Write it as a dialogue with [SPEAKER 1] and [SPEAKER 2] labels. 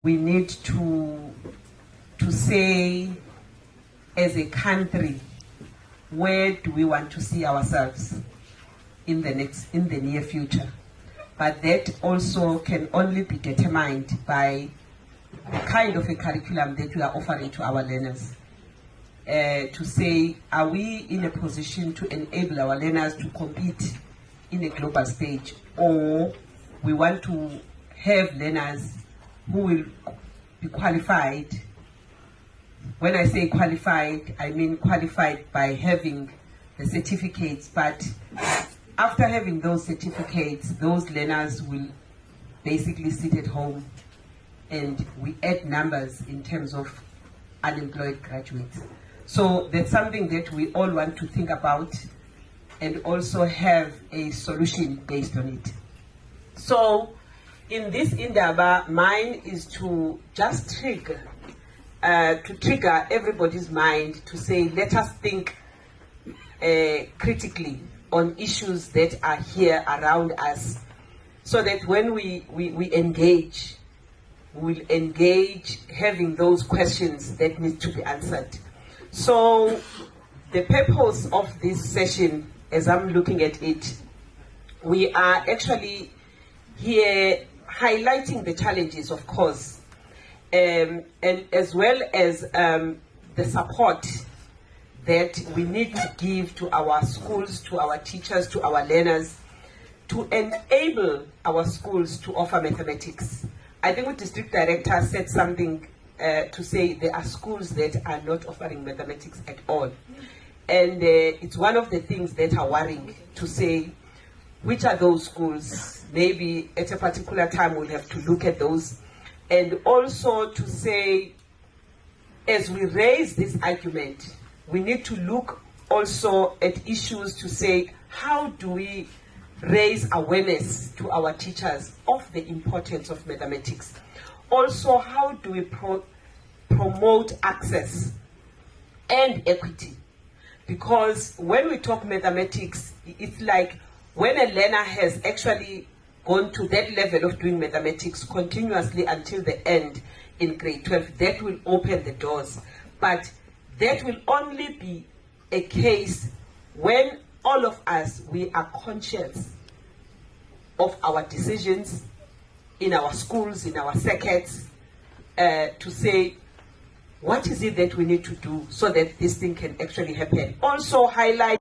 [SPEAKER 1] we need to say, as a country, where do we want to see ourselves in the near future? But that also can only be determined by the kind of a curriculum that we are offering to our learners. To say, are we in a position to enable our learners to compete in a global stage, or we want to have learners who will be qualified. When I say qualified, I mean qualified by having the certificates, but after having those certificates, those learners will basically sit at home and we add numbers in terms of unemployed graduates. So that's something that we all want to think about and also have a solution based on it. So in this Indaba, mine is to just trigger everybody's mind to say, let us think critically on issues that are here around us, so that when we engage, we'll engage having those questions that need to be answered. So the purpose of this session, as I'm looking at it, we are actually here highlighting the challenges, of course, and as well as the support that we need to give to our schools, to our teachers, to our learners, to enable our schools to offer mathematics. I think the district director said something to say there are schools that are not offering mathematics at all. And it's one of the things that are worrying, to say, which are those schools? Maybe at a particular time we'll have to look at those. And also to say, as we raise this argument, we need to look also at issues to say, how do we raise awareness to our teachers of the importance of mathematics? Also, how do we promote access and equity? Because when we talk mathematics, it's like when a learner has actually gone to that level of doing mathematics continuously until the end in grade 12, that will open the doors. But that will only be a case when all of us, we are conscious of our decisions in our schools, in our circuits, to say, what is it that we need to do so that this thing can actually happen? Also highlight